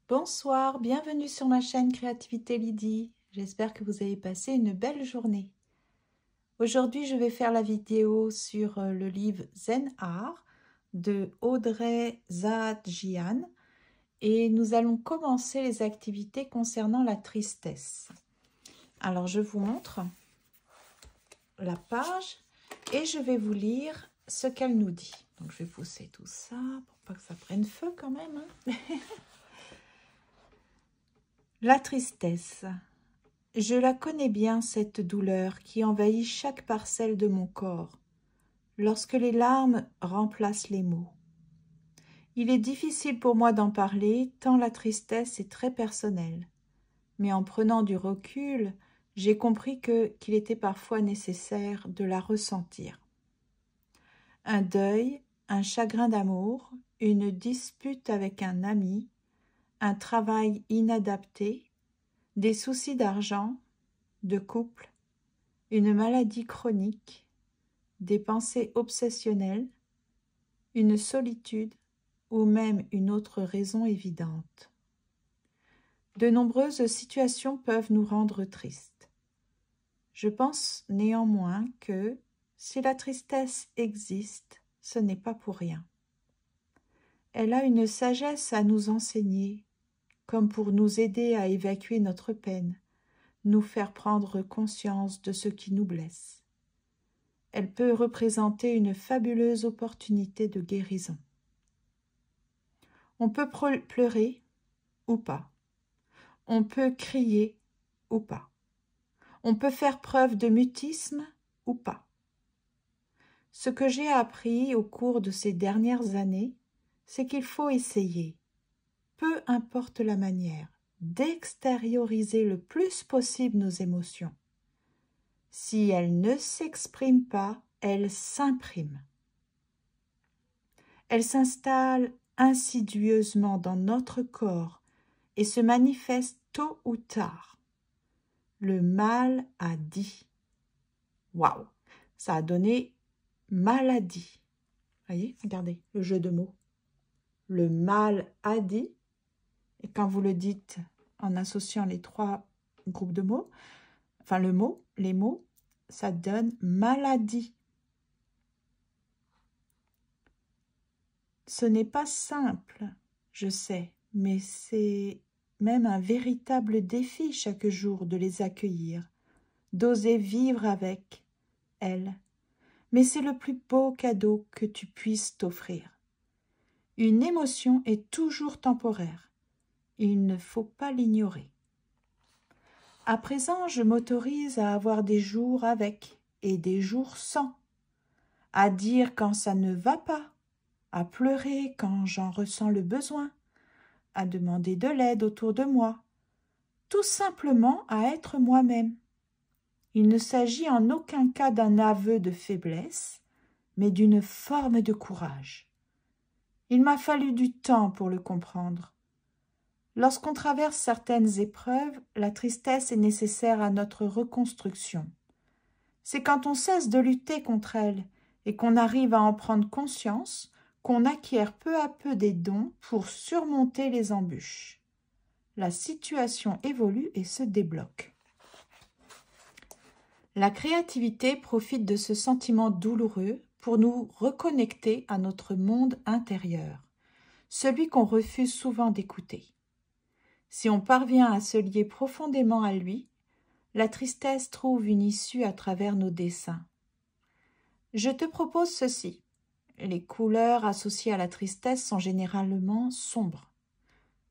Bonsoir, bienvenue sur ma chaîne Créativité Lydie. J'espère que vous avez passé une belle journée. Aujourd'hui, je vais faire la vidéo sur le livre Zen Art de Audrey Zahadjian et nous allons commencer les activités concernant la tristesse. Alors, je vous montre la page et je vais vous lire ce qu'elle nous dit. Donc, je vais pousser tout ça pour pas que ça prenne feu quand même. La tristesse. Je la connais bien, cette douleur qui envahit chaque parcelle de mon corps, lorsque les larmes remplacent les mots. Il est difficile pour moi d'en parler, tant la tristesse est très personnelle. Mais en prenant du recul, j'ai compris qu'il était parfois nécessaire de la ressentir. Un deuil, un chagrin d'amour, une dispute avec un ami, un travail inadapté, des soucis d'argent, de couple, une maladie chronique, des pensées obsessionnelles, une solitude ou même une autre raison évidente. De nombreuses situations peuvent nous rendre tristes. Je pense néanmoins que, si la tristesse existe, ce n'est pas pour rien. Elle a une sagesse à nous enseigner, comme pour nous aider à évacuer notre peine, nous faire prendre conscience de ce qui nous blesse. Elle peut représenter une fabuleuse opportunité de guérison. On peut pleurer ou pas. On peut crier ou pas. On peut faire preuve de mutisme ou pas. Ce que j'ai appris au cours de ces dernières années, c'est qu'il faut essayer, peu importe la manière, d'extérioriser le plus possible nos émotions. Si elles ne s'expriment pas, elles s'impriment. Elles s'installent insidieusement dans notre corps et se manifestent tôt ou tard. Le mal a dit. Waouh, ça a donné maladie. Voyez, regardez le jeu de mots. Le mal a dit. Et quand vous le dites en associant les trois groupes de mots, enfin les mots, ça donne maladie. Ce n'est pas simple, je sais, mais c'est même un véritable défi chaque jour de les accueillir, d'oser vivre avec elles. Mais c'est le plus beau cadeau que tu puisses t'offrir. Une émotion est toujours temporaire. Il ne faut pas l'ignorer. À présent, je m'autorise à avoir des jours avec et des jours sans, à dire quand ça ne va pas, à pleurer quand j'en ressens le besoin, à demander de l'aide autour de moi, tout simplement à être moi-même. Il ne s'agit en aucun cas d'un aveu de faiblesse, mais d'une forme de courage. Il m'a fallu du temps pour le comprendre. Lorsqu'on traverse certaines épreuves, la tristesse est nécessaire à notre reconstruction. C'est quand on cesse de lutter contre elle et qu'on arrive à en prendre conscience qu'on acquiert peu à peu des dons pour surmonter les embûches. La situation évolue et se débloque. La créativité profite de ce sentiment douloureux pour nous reconnecter à notre monde intérieur, celui qu'on refuse souvent d'écouter. Si on parvient à se lier profondément à lui, la tristesse trouve une issue à travers nos dessins. Je te propose ceci. Les couleurs associées à la tristesse sont généralement sombres.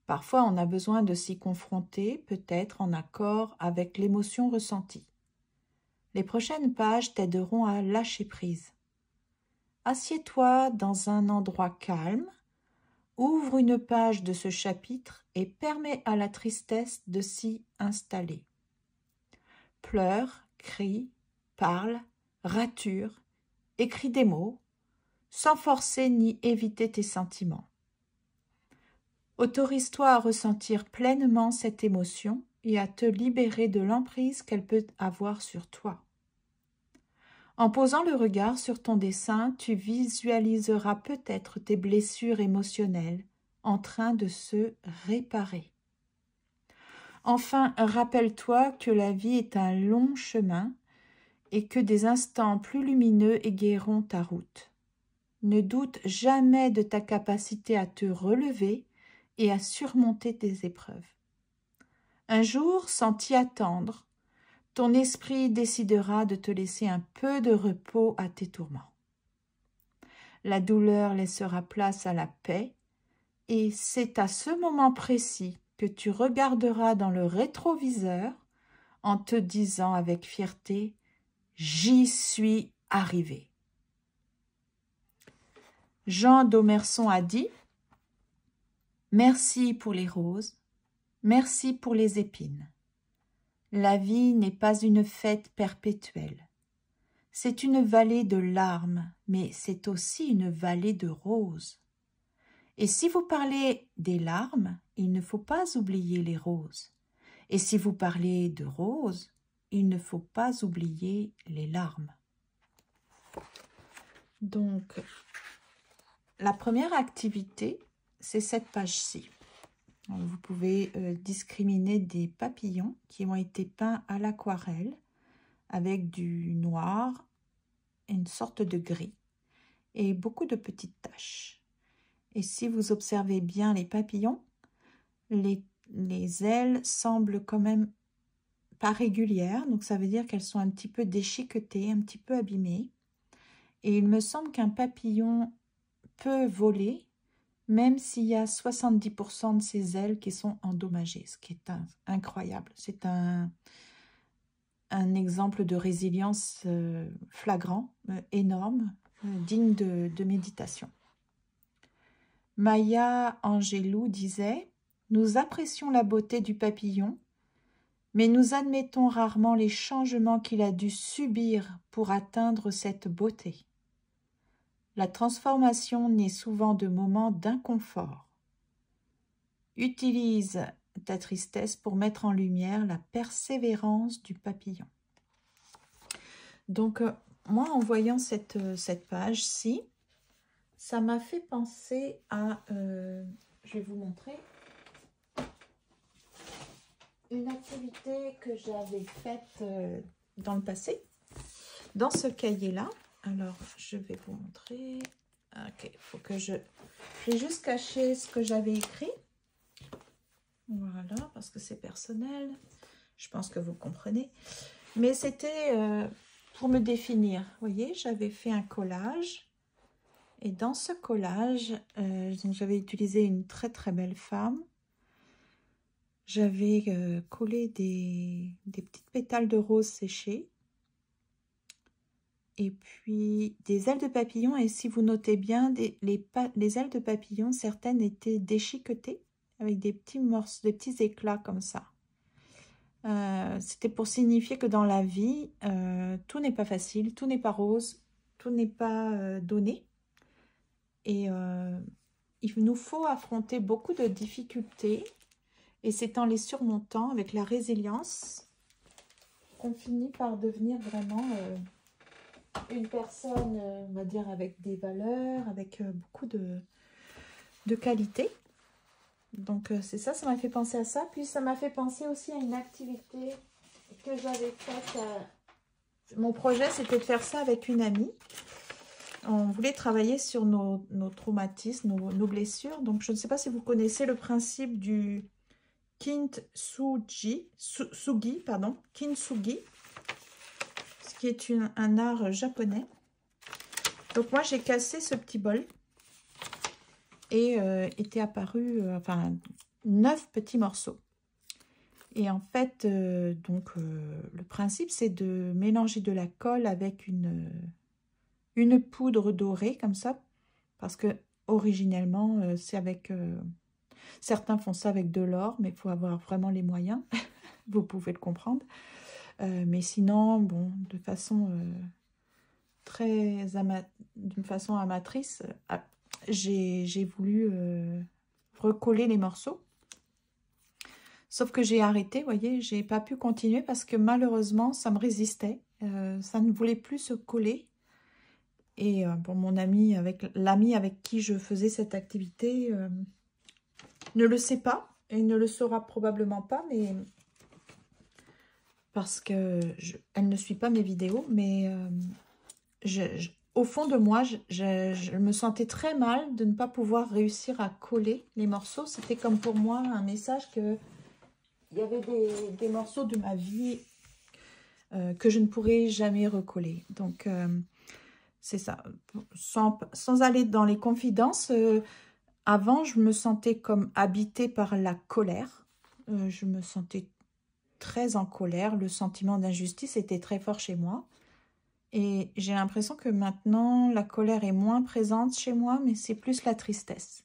Parfois, on a besoin de s'y confronter, peut-être en accord avec l'émotion ressentie. Les prochaines pages t'aideront à lâcher prise. Assieds-toi dans un endroit calme, ouvre une page de ce chapitre et permets à la tristesse de s'y installer. Pleure, crie, parle, rature, écris des mots, sans forcer ni éviter tes sentiments. Autorise-toi à ressentir pleinement cette émotion et à te libérer de l'emprise qu'elle peut avoir sur toi. En posant le regard sur ton dessin, tu visualiseras peut-être tes blessures émotionnelles en train de se réparer. Enfin, rappelle-toi que la vie est un long chemin et que des instants plus lumineux égayeront ta route. Ne doute jamais de ta capacité à te relever et à surmonter tes épreuves. Un jour, sans t'y attendre, ton esprit décidera de te laisser un peu de repos à tes tourments. La douleur laissera place à la paix, et c'est à ce moment précis que tu regarderas dans le rétroviseur en te disant avec fierté « J'y suis arrivé ». Jean Daumerson a dit « Merci pour les roses, merci pour les épines. La vie n'est pas une fête perpétuelle. C'est une vallée de larmes, mais c'est aussi une vallée de roses. Et si vous parlez des larmes, il ne faut pas oublier les roses. Et si vous parlez de roses, il ne faut pas oublier les larmes. » Donc, la première activité, c'est cette page-ci. Vous pouvez discriminer des papillons qui ont été peints à l'aquarelle avec du noir et une sorte de gris et beaucoup de petites taches. Et si vous observez bien les papillons, les ailes semblent quand même pas régulières, donc ça veut dire qu'elles sont un petit peu déchiquetées, un petit peu abîmées. Et il me semble qu'un papillon peut voler, même s'il y a 70% de ses ailes qui sont endommagées, ce qui est incroyable. C'est un exemple de résilience flagrant, énorme, digne de méditation. Maya Angelou disait « Nous apprécions la beauté du papillon, mais nous admettons rarement les changements qu'il a dû subir pour atteindre cette beauté. La transformation naît souvent de moments d'inconfort. Utilise ta tristesse pour mettre en lumière la persévérance du papillon. » Donc, moi, en voyant cette page-ci, ça m'a fait penser à, je vais vous montrer, une activité que j'avais faite dans le passé, dans ce cahier-là. Alors, je vais vous montrer. Ok, il faut que je vais juste cacher ce que j'avais écrit. Voilà, parce que c'est personnel. Je pense que vous comprenez. Mais c'était pour me définir. Vous voyez, j'avais fait un collage. Et dans ce collage, j'avais utilisé une très très belle femme. J'avais collé des petites pétales de rose séchées. Et puis des ailes de papillon. Et si vous notez bien, les ailes de papillon, certaines étaient déchiquetées avec des petits morceaux, des petits éclats comme ça. C'était pour signifier que dans la vie, tout n'est pas facile, tout n'est pas rose, tout n'est pas donné. Et il nous faut affronter beaucoup de difficultés. Et c'est en les surmontant avec la résilience qu'on finit par devenir vraiment une personne, on va dire, avec des valeurs, avec beaucoup de qualités. Donc c'est ça, ça m'a fait penser à ça. Puis ça m'a fait penser aussi à une activité que j'avais faite. Mon projet, c'était de faire ça avec une amie. On voulait travailler sur nos traumatismes, nos blessures. Donc je ne sais pas si vous connaissez le principe du kintsugi, kintsugi, ce qui est un art japonais. Donc moi, j'ai cassé ce petit bol. Et était apparu 9 petits morceaux. Et en fait, le principe, c'est de mélanger de la colle avec une poudre dorée, comme ça, parce que originellement, c'est avec... certains font ça avec de l'or, mais il faut avoir vraiment les moyens, vous pouvez le comprendre. Mais sinon, bon, de façon d'une façon amatrice, j'ai voulu recoller les morceaux. Sauf que j'ai arrêté, vous voyez, j'ai pas pu continuer parce que malheureusement, ça me résistait. Ça ne voulait plus se coller. Et pour mon ami, l'ami avec qui je faisais cette activité, ne le sait pas et ne le saura probablement pas, mais parce que elle ne suit pas mes vidéos, mais au fond de moi, je me sentais très mal de ne pas pouvoir réussir à coller les morceaux. C'était comme pour moi un message que il y avait des morceaux de ma vie que je ne pourrais jamais recoller. Donc, c'est ça. Sans aller dans les confidences, avant, je me sentais comme habitée par la colère. Je me sentais très en colère. Le sentiment d'injustice était très fort chez moi. Et j'ai l'impression que maintenant, la colère est moins présente chez moi, mais c'est plus la tristesse.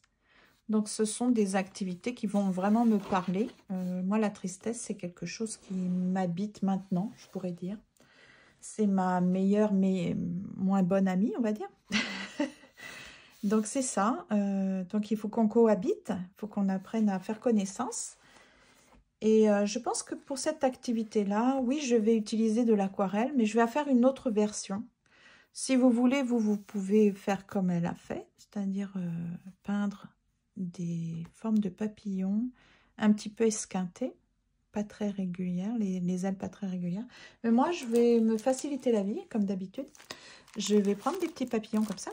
Donc, ce sont des activités qui vont vraiment me parler. Moi, la tristesse, c'est quelque chose qui m'habite maintenant, je pourrais dire. C'est ma meilleure, mais moins bonne amie, on va dire. Donc, c'est ça. Donc, il faut qu'on cohabite. Il faut qu'on apprenne à faire connaissance. Et je pense que pour cette activité-là, oui, je vais utiliser de l'aquarelle, mais je vais faire une autre version. Si vous voulez, vous pouvez faire comme elle a fait, c'est-à-dire peindre des formes de papillons un petit peu esquintées, pas très régulières, les ailes pas très régulières. Mais moi, je vais me faciliter la vie, comme d'habitude. Je vais prendre des petits papillons comme ça.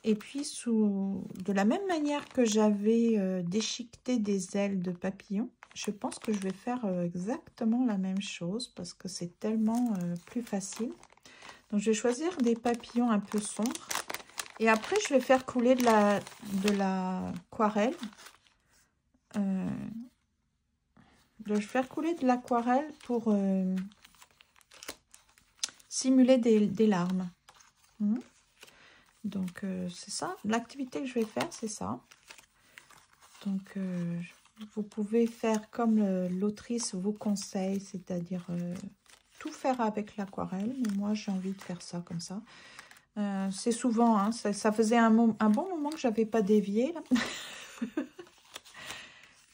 Et puis, de la même manière que j'avais déchiqueté des ailes de papillons, je pense que je vais faire exactement la même chose parce que c'est tellement plus facile. Donc, je vais choisir des papillons un peu sombres. Et après, je vais faire couler de l'aquarelle. Je vais faire couler de l'aquarelle pour simuler des larmes. Donc, c'est ça. L'activité que je vais faire, c'est ça. Donc, vous pouvez faire comme l'autrice vous conseille, c'est-à-dire tout faire avec l'aquarelle. Mais moi, j'ai envie de faire ça comme ça. C'est souvent, hein, ça faisait un bon moment que je n'avais pas dévié. Là.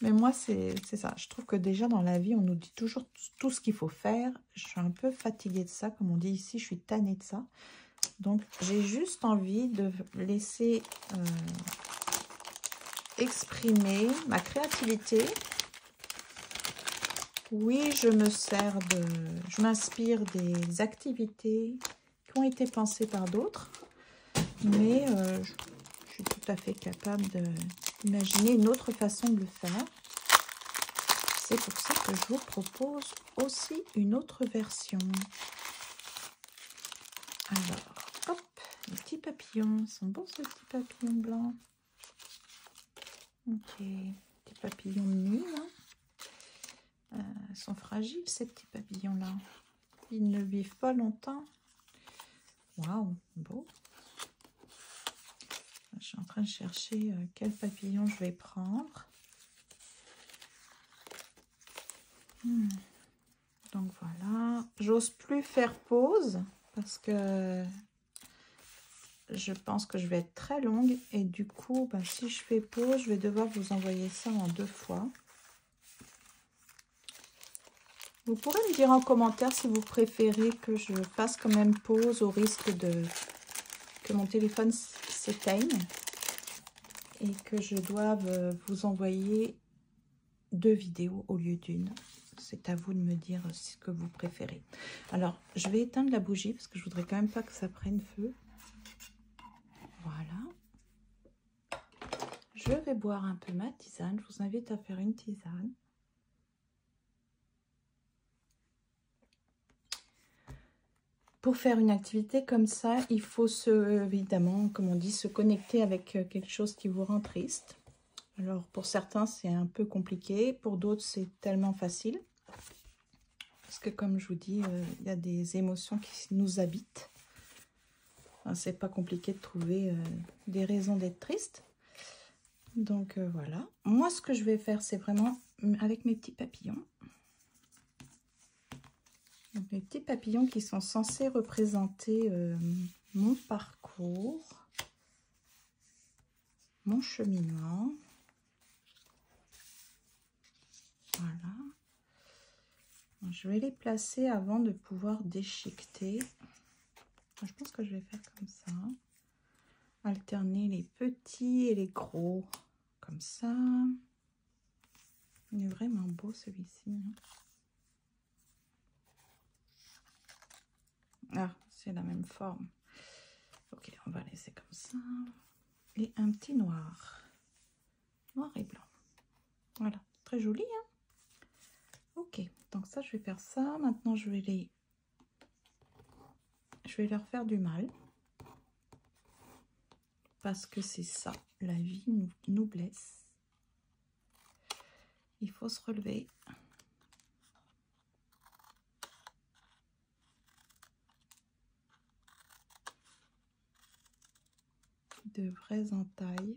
Mais moi, c'est ça. Je trouve que déjà dans la vie, on nous dit toujours tout ce qu'il faut faire. Je suis un peu fatiguée de ça. Comme on dit ici, je suis tannée de ça. Donc, j'ai juste envie de laisser exprimer ma créativité. Oui, je m'inspire des activités qui ont été pensées par d'autres. Mais je suis tout à fait capable d'imaginer une autre façon de le faire. C'est pour ça que je vous propose aussi une autre version. Alors, hop, les petits papillons. Ils sont beaux, ces petits papillons blancs. Ok, petits papillons de nuit, là. Ils sont fragiles, ces petits papillons-là. Ils ne vivent pas longtemps. Waouh, beau. Je suis en train de chercher quel papillon je vais prendre. Donc voilà, j'ose plus faire pause parce que je pense que je vais être très longue et du coup, si je fais pause, je vais devoir vous envoyer ça en 2 fois. Vous pourrez me dire en commentaire si vous préférez que je fasse quand même pause au risque que mon téléphone s'éteigne et que je doive vous envoyer 2 vidéos au lieu d'une. C'est à vous de me dire ce que vous préférez. Alors, je vais éteindre la bougie parce que je voudrais quand même pas que ça prenne feu. Voilà. Je vais boire un peu ma tisane. Je vous invite à faire une tisane. Pour faire une activité comme ça, il faut évidemment, comme on dit, se connecter avec quelque chose qui vous rend triste. Alors, pour certains, c'est un peu compliqué. Pour d'autres, c'est tellement facile. Parce que, comme je vous dis, il y a des émotions qui nous habitent. Enfin, c'est pas compliqué de trouver des raisons d'être triste. Donc, voilà. Moi, ce que je vais faire, c'est vraiment avec mes petits papillons. Donc, mes petits papillons qui sont censés représenter mon parcours, mon cheminement. Voilà. Je vais les placer avant de pouvoir déchiqueter. Je pense que je vais faire comme ça. Alterner les petits et les gros. Comme ça. Il est vraiment beau celui-ci. Hein. Ah, c'est la même forme. Ok, on va laisser comme ça. Et un petit noir. Noir et blanc. Voilà, très joli. Hein. Ok, donc ça, je vais faire ça. Maintenant, je vais leur faire du mal. Parce que c'est ça, la vie nous blesse. Il faut se relever. De vraies entailles.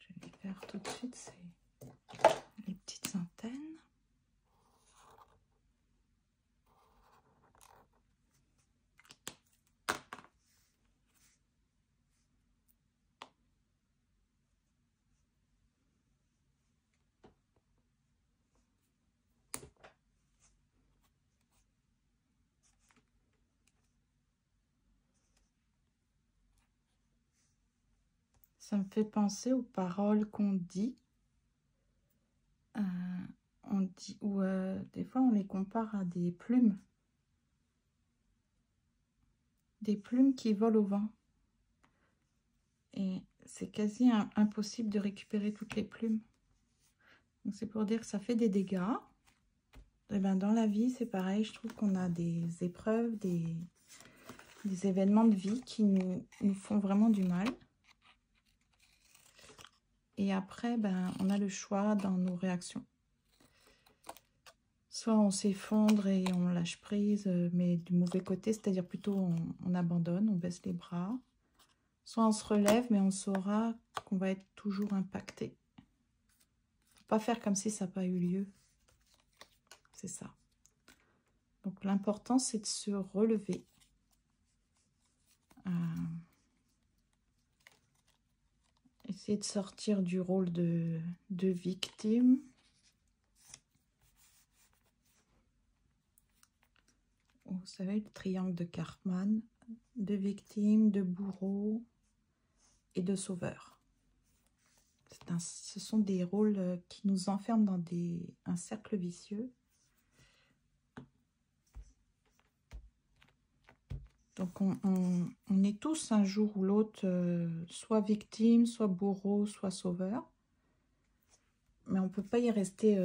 Je vais faire tout de suite les petites antennes. Ça me fait penser aux paroles qu'on dit. Ou des fois on les compare à des plumes. Des plumes qui volent au vent. Et c'est quasi impossible de récupérer toutes les plumes. Donc c'est pour dire que ça fait des dégâts. Et ben dans la vie, c'est pareil. Je trouve qu'on a des épreuves, des événements de vie qui nous font vraiment du mal. Et après, ben, on a le choix dans nos réactions. Soit on s'effondre et on lâche prise, mais du mauvais côté, c'est-à-dire plutôt on abandonne, on baisse les bras. Soit on se relève, mais on saura qu'on va être toujours impacté. Faut pas faire comme si ça n'a pas eu lieu. C'est ça. Donc l'important, c'est de se relever. Essayer de sortir du rôle de victime. Vous savez, le triangle de Karpman, de victime, de bourreau et de sauveur. Ce sont des rôles qui nous enferment dans un cercle vicieux. Donc on est tous un jour ou l'autre soit victime, soit bourreau, soit sauveur. Mais on ne peut pas y rester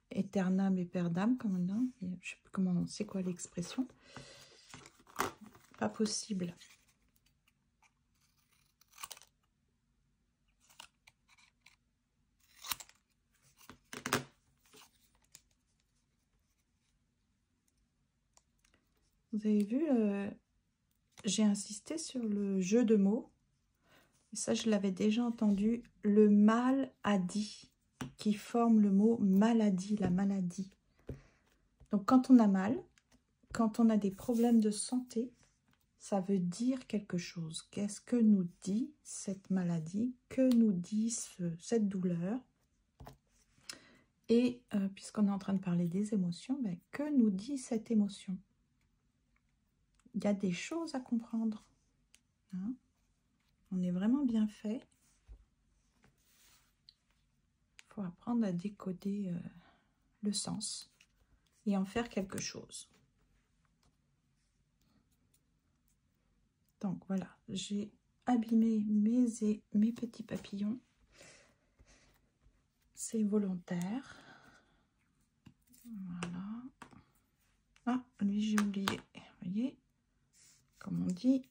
éternam et perdam, comme on dit. Je ne sais plus comment, c'est quoi l'expression. Pas possible. Vous avez vu, j'ai insisté sur le jeu de mots. Et ça, je l'avais déjà entendu. Le mal a dit, qui forme le mot maladie, la maladie. Donc, quand on a mal, quand on a des problèmes de santé, ça veut dire quelque chose. Qu'est-ce que nous dit cette maladie? Que nous dit cette douleur? Et puisqu'on est en train de parler des émotions, ben, que nous dit cette émotion? Il y a des choses à comprendre. Hein? On est vraiment bien fait. Il faut apprendre à décoder le sens et en faire quelque chose. Donc voilà, j'ai abîmé mes petits papillons. c'est volontaire. Voilà. Ah, lui j'ai oublié. Vous voyez, comme on dit,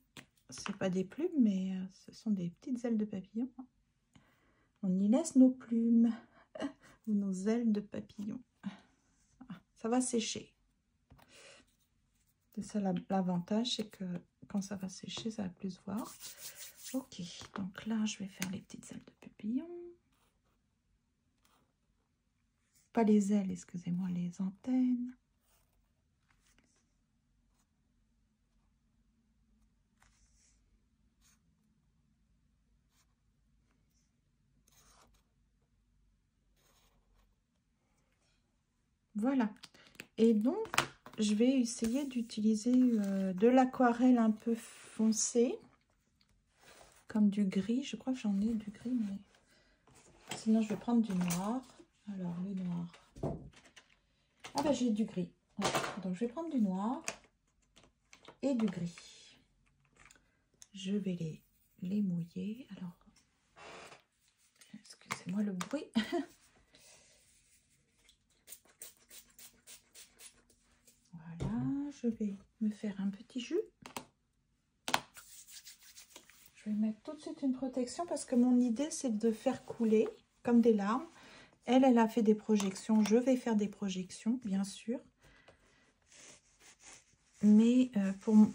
c'est pas des plumes, mais ce sont des petites ailes de papillon. On y laisse nos plumes ou nos ailes de papillon. Ça va sécher. C'est ça l'avantage, c'est que quand ça va sécher, ça va plus se voir. Ok, donc là, je vais faire les petites ailes de papillon. Pas les ailes, excusez-moi, les antennes. Voilà. Et donc, je vais essayer d'utiliser de l'aquarelle un peu foncée, comme du gris. Je crois que j'en ai du gris, mais sinon, je vais prendre du noir. Alors, le noir. Ah ben, j'ai du gris. Ouais. Donc, je vais prendre du noir et du gris. Je vais les mouiller. Alors, excusez-moi le bruit. Voilà, je vais me faire un petit jus. Je vais mettre tout de suite une protection parce que mon idée, c'est de faire couler comme des larmes. Elle a fait des projections. Je vais faire des projections, bien sûr. Mais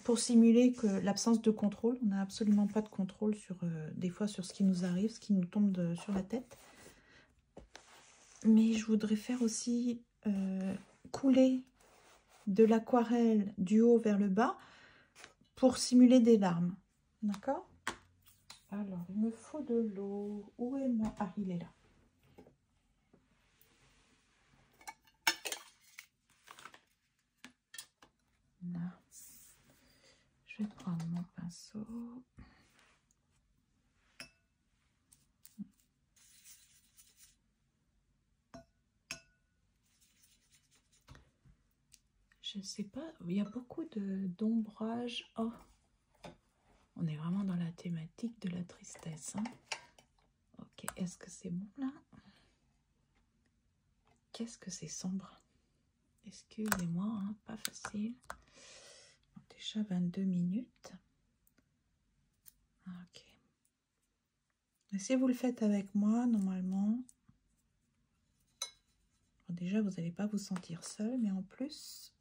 pour simuler que l'absence de contrôle, on n'a absolument pas de contrôle sur des fois sur ce qui nous arrive, ce qui nous tombe sur la tête. Mais je voudrais faire aussi couler de l'aquarelle du haut vers le bas pour simuler des larmes. D'accord? Alors, il me faut de l'eau. Où est ma... Ah, il est là. Là. Je vais prendre mon pinceau. Je sais pas, il y a beaucoup d'ombrage. Oh, on est vraiment dans la thématique de la tristesse. Hein. Ok, est-ce que c'est bon là? Qu'est-ce que c'est sombre? Excusez-moi, hein, pas facile. Déjà 22 minutes. Ok. Et si vous le faites avec moi, normalement, bon, déjà vous n'allez pas vous sentir seul, mais en plus,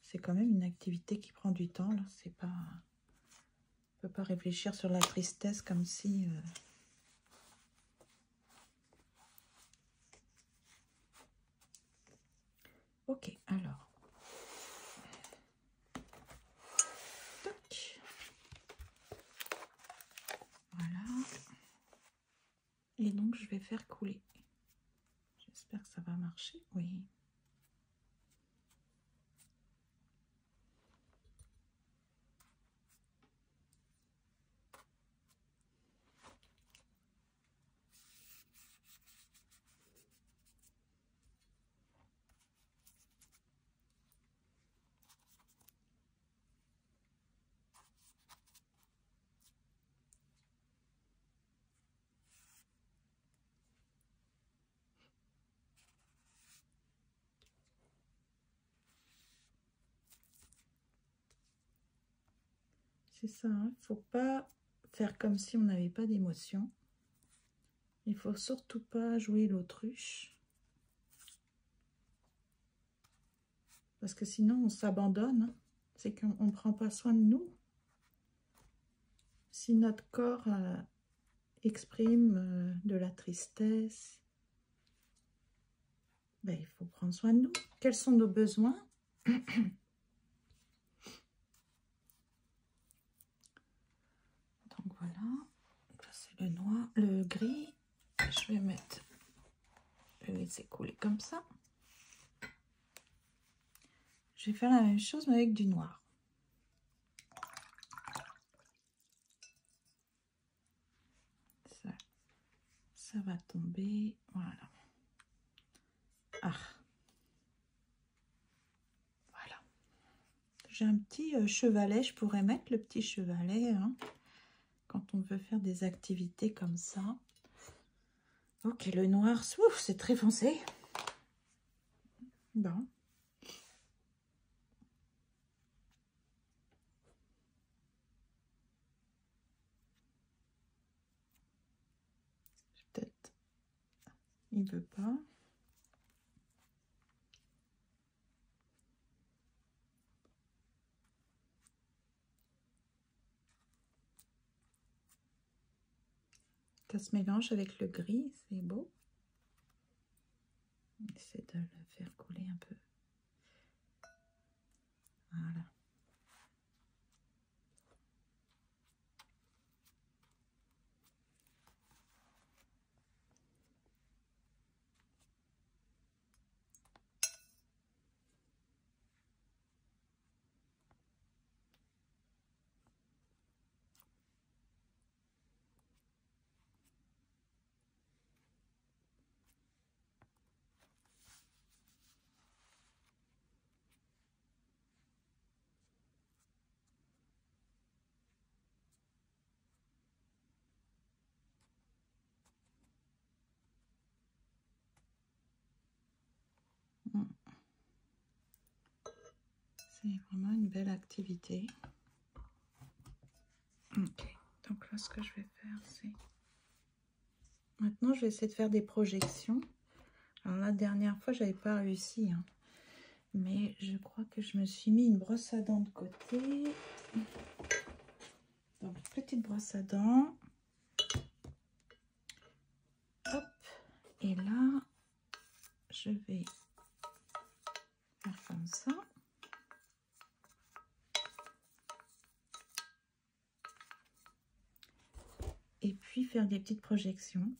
c'est quand même une activité qui prend du temps. Là, c'est pas, on peut pas réfléchir sur la tristesse comme si. Ok, alors. Toc. Voilà. Et donc, je vais faire couler. J'espère que ça va marcher. Oui. C'est ça, hein. Faut pas faire comme si on n'avait pas d'émotion. Il faut surtout pas jouer l'autruche. Parce que sinon, on s'abandonne. Hein. C'est qu'on ne prend pas soin de nous. Si notre corps exprime de la tristesse, ben, il faut prendre soin de nous. Quels sont nos besoins? Donc voilà, ça c'est le noir, le gris. Je vais mettre, je vais laisser couler comme ça. Je vais faire la même chose mais avec du noir. Ça va tomber, voilà. Ah, voilà. J'ai un petit chevalet, je pourrais mettre le petit chevalet hein, quand on veut faire des activités comme ça. Ok, le noir, c'est très foncé. Bon. Peut-être. Il veut pas. Ça se mélange avec le gris, c'est beau. J'essaie de le faire couler un peu. Voilà. C'est vraiment une belle activité. Ok, donc là ce que je vais faire c'est... Maintenant je vais essayer de faire des projections. Alors la dernière fois j'avais pas réussi, hein. Mais je crois que je me suis mis une brosse à dents de côté. Donc petite brosse à dents. Hop, et là je vais faire comme ça. Et puis faire des petites projections.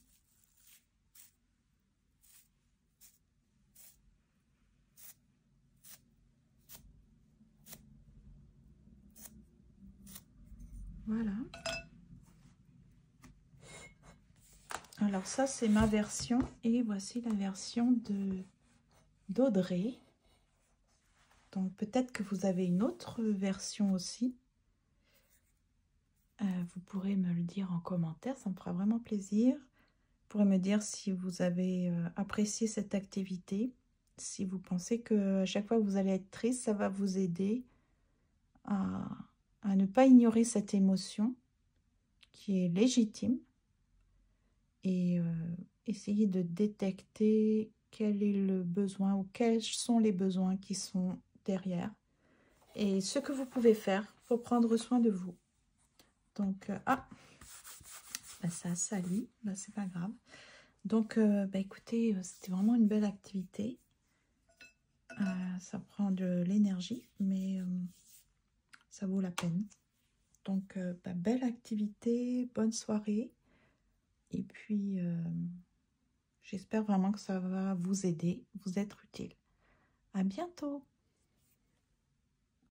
Voilà. Alors ça c'est ma version et voici la version d'Audrey. Donc peut-être que vous avez une autre version aussi. Vous pourrez me le dire en commentaire, ça me fera vraiment plaisir. Vous pourrez me dire si vous avez apprécié cette activité. Si vous pensez que à chaque fois que vous allez être triste, ça va vous aider à ne pas ignorer cette émotion qui est légitime. Et essayer de détecter quel est le besoin ou quels sont les besoins qui sont derrière. Et ce que vous pouvez faire pour prendre soin de vous. Donc, ça salit, c'est pas grave. Donc, écoutez, c'était vraiment une belle activité. Ça prend de l'énergie, mais ça vaut la peine. Donc, belle activité, bonne soirée. Et puis, j'espère vraiment que ça va vous aider, vous être utile. À bientôt!